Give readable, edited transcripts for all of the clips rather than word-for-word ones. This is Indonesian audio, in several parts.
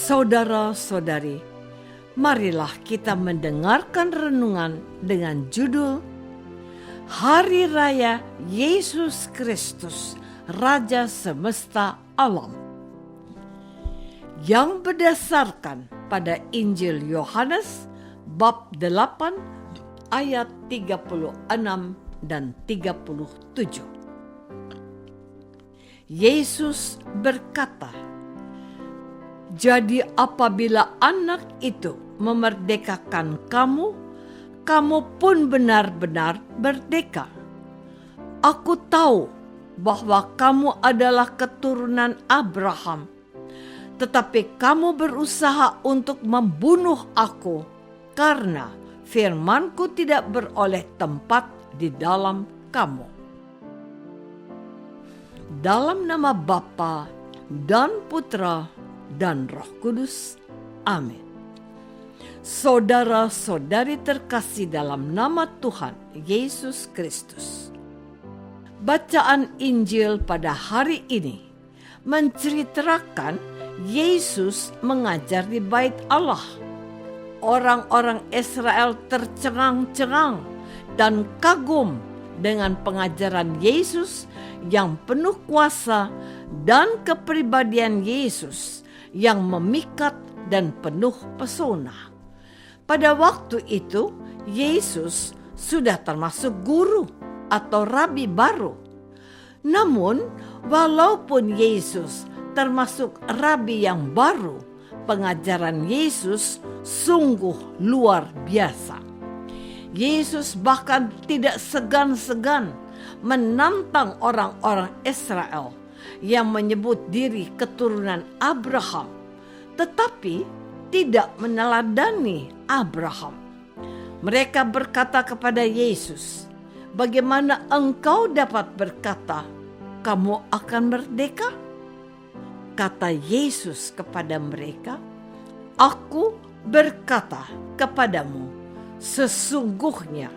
Saudara-saudari, marilah kita mendengarkan renungan dengan judul Hari Raya Yesus Kristus, Raja Semesta Alam, yang berdasarkan pada Injil Yohanes bab 8 ayat 36 dan 37. Yesus berkata, "Jadi apabila anak itu memerdekakan kamu, kamu pun benar-benar merdeka. Aku tahu bahwa kamu adalah keturunan Abraham, tetapi kamu berusaha untuk membunuh aku karena firman-Ku tidak beroleh tempat di dalam kamu." Dalam nama Bapa dan Putra dan Roh Kudus. Amin. Saudara-saudari terkasih dalam nama Tuhan Yesus Kristus. Bacaan Injil pada hari ini menceritakan Yesus mengajar di Bait Allah. Orang-orang Israel tercengang-cengang dan kagum dengan pengajaran Yesus yang penuh kuasa dan kepribadian Yesus yang memikat dan penuh pesona. Pada waktu itu, Yesus sudah termasuk guru atau rabi baru. Namun, walaupun Yesus termasuk rabi yang baru, pengajaran Yesus sungguh luar biasa. Yesus bahkan tidak segan-segan menantang orang-orang Israel yang menyebut diri keturunan Abraham, tetapi tidak meneladani Abraham. Mereka berkata kepada Yesus, "Bagaimana engkau dapat berkata, kamu akan merdeka?" Kata Yesus kepada mereka, "Aku berkata kepadamu, sesungguhnya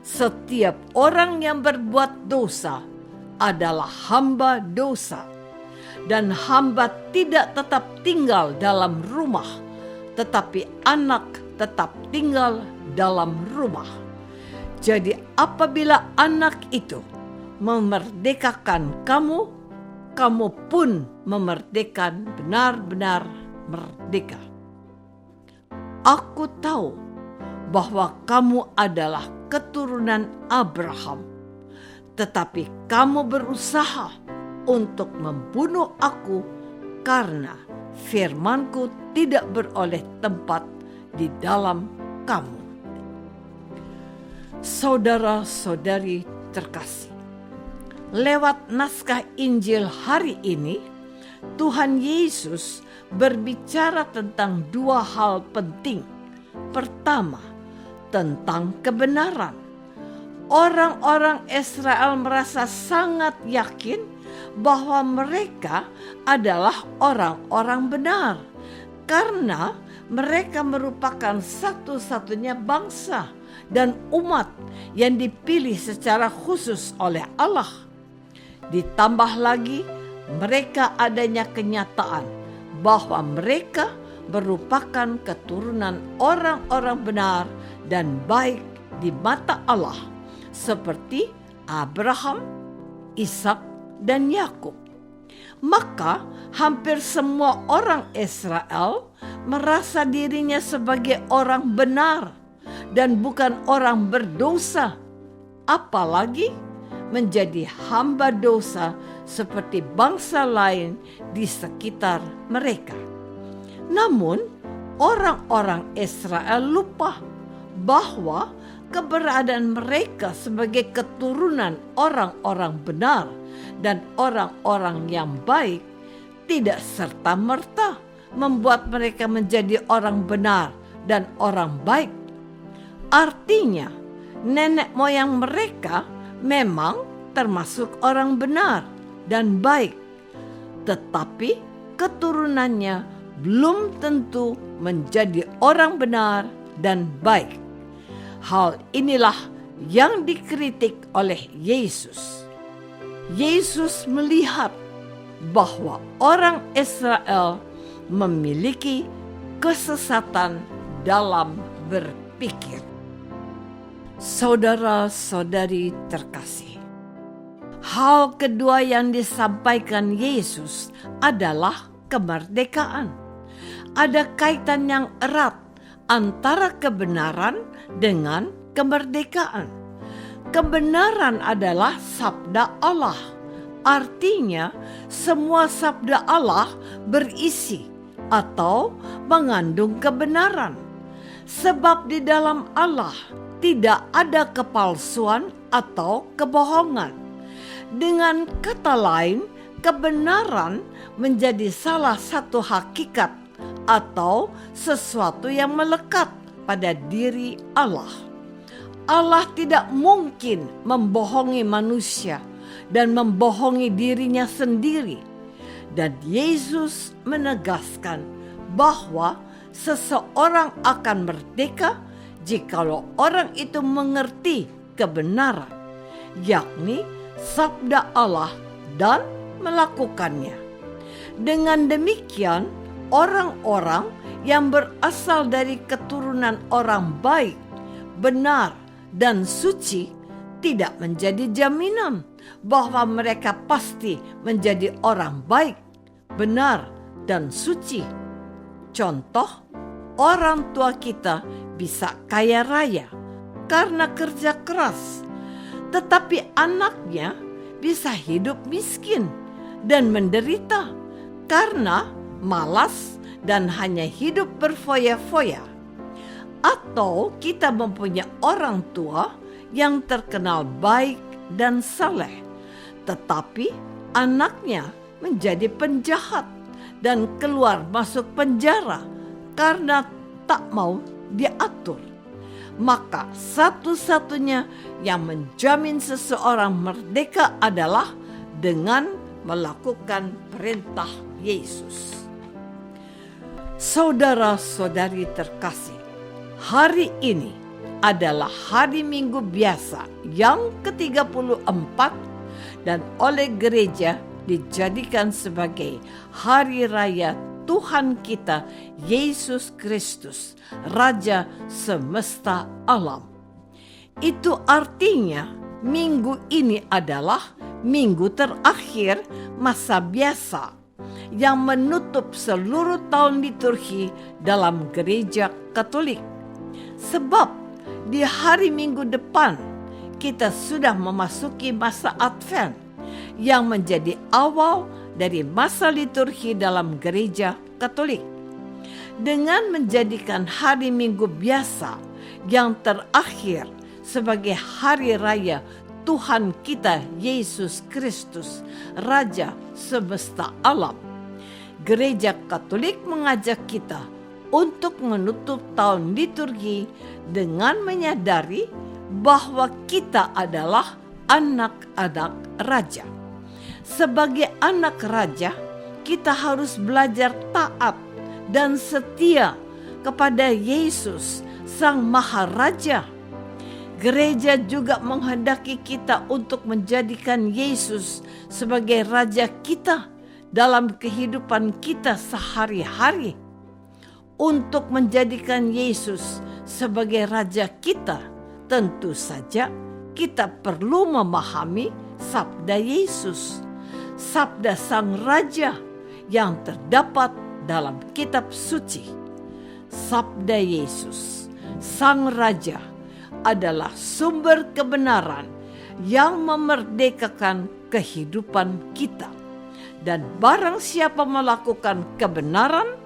setiap orang yang berbuat dosa adalah hamba dosa, dan hamba tidak tetap tinggal dalam rumah, tetapi anak tetap tinggal dalam rumah. Jadi apabila anak itu memerdekakan kamu, kamu pun memerdekakan benar-benar merdeka. Aku tahu bahwa kamu adalah keturunan Abraham, tetapi kamu berusaha untuk membunuh aku karena firman-Ku tidak beroleh tempat di dalam kamu." Saudara-saudari terkasih, lewat naskah Injil hari ini, Tuhan Yesus berbicara tentang dua hal penting. Pertama, tentang kebenaran. Orang-orang Israel merasa sangat yakin bahwa mereka adalah orang-orang benar karena mereka merupakan satu-satunya bangsa dan umat yang dipilih secara khusus oleh Allah. Ditambah lagi, mereka adanya kenyataan bahwa mereka merupakan keturunan orang-orang benar dan baik di mata Allah, seperti Abraham, Ishak, dan Yakub. Maka hampir semua orang Israel merasa dirinya sebagai orang benar dan bukan orang berdosa, apalagi menjadi hamba dosa seperti bangsa lain di sekitar mereka. Namun, orang-orang Israel lupa bahwa keberadaan mereka sebagai keturunan orang-orang benar dan orang-orang yang baik tidak serta-merta membuat mereka menjadi orang benar dan orang baik. Artinya, nenek moyang mereka memang termasuk orang benar dan baik, tetapi keturunannya belum tentu menjadi orang benar dan baik. Hal inilah yang dikritik oleh Yesus. Yesus melihat bahwa orang Israel memiliki kesesatan dalam berpikir. Saudara-saudari terkasih, hal kedua yang disampaikan Yesus adalah kemerdekaan. Ada kaitan yang erat antara kebenaran dengan kemerdekaan. Kebenaran adalah sabda Allah. Artinya, semua sabda Allah berisi atau mengandung kebenaran. Sebab di dalam Allah tidak ada kepalsuan atau kebohongan. Dengan kata lain, kebenaran menjadi salah satu hakikat atau sesuatu yang melekat pada diri Allah. Allah tidak mungkin membohongi manusia dan membohongi dirinya sendiri. Dan Yesus menegaskan bahwa seseorang akan merdeka jikalau orang itu mengerti kebenaran, yakni sabda Allah, dan melakukannya. Dengan demikian, orang-orang yang berasal dari keturunan orang baik, benar, dan suci tidak menjadi jaminan bahwa mereka pasti menjadi orang baik, benar, dan suci. Contoh, orang tua kita bisa kaya raya karena kerja keras, tetapi anaknya bisa hidup miskin dan menderita karena malas dan hanya hidup berfoya-foya. Atau kita mempunyai orang tua yang terkenal baik dan saleh, tetapi anaknya menjadi penjahat dan keluar masuk penjara karena tak mau diatur. Maka satu-satunya yang menjamin seseorang merdeka adalah dengan melakukan perintah Yesus. Saudara-saudari terkasih, hari ini adalah hari Minggu biasa yang ke-34 dan oleh gereja dijadikan sebagai hari raya Tuhan kita Yesus Kristus, Raja semesta alam. Itu artinya minggu ini adalah minggu terakhir masa biasa yang menutup seluruh tahun liturgi dalam gereja Katolik. Sebab di hari Minggu depan kita sudah memasuki masa Advent yang menjadi awal dari masa liturgi dalam gereja Katolik. Dengan menjadikan hari Minggu biasa yang terakhir sebagai hari raya Tuhan kita Yesus Kristus, Raja semesta alam, Gereja Katolik mengajak kita untuk menutup tahun liturgi dengan menyadari bahwa kita adalah anak-anak raja. Sebagai anak raja, kita harus belajar taat dan setia kepada Yesus, Sang Maharaja. Gereja juga menghendaki kita untuk menjadikan Yesus sebagai raja kita dalam kehidupan kita sehari-hari. Untuk menjadikan Yesus sebagai raja kita, tentu saja kita perlu memahami sabda Yesus, sabda Sang Raja yang terdapat dalam kitab suci. Sabda Yesus, Sang Raja, adalah sumber kebenaran yang memerdekakan kehidupan kita. Dan barang siapa melakukan kebenaran,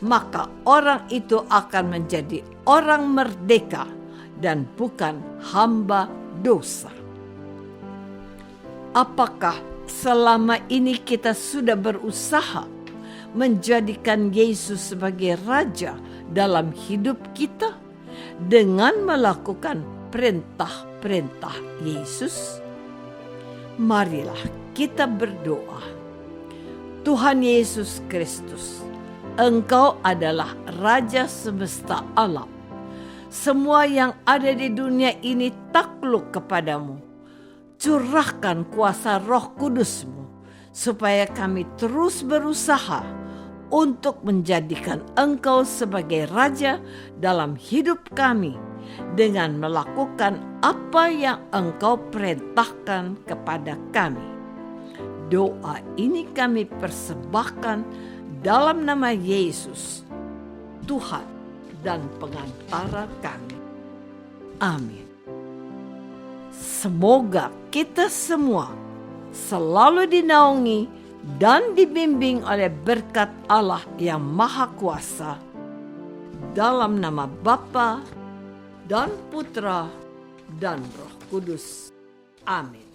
maka orang itu akan menjadi orang merdeka dan bukan hamba dosa. Apakah selama ini kita sudah berusaha menjadikan Yesus sebagai Raja dalam hidup kita dengan melakukan perintah-perintah Yesus? Marilah kita berdoa. Tuhan Yesus Kristus, Engkau adalah Raja semesta alam. Semua yang ada di dunia ini takluk kepadamu. Curahkan kuasa Roh Kudus-Mu supaya kami terus berusaha untuk menjadikan Engkau sebagai Raja dalam hidup kami dengan melakukan apa yang Engkau perintahkan kepada kami. Doa ini kami persembahkan dalam nama Yesus, Tuhan dan pengantara kami. Amin. Semoga kita semua selalu dinaungi dan dibimbing oleh berkat Allah yang Maha Kuasa. Dalam nama Bapa dan Putra dan Roh Kudus. Amin.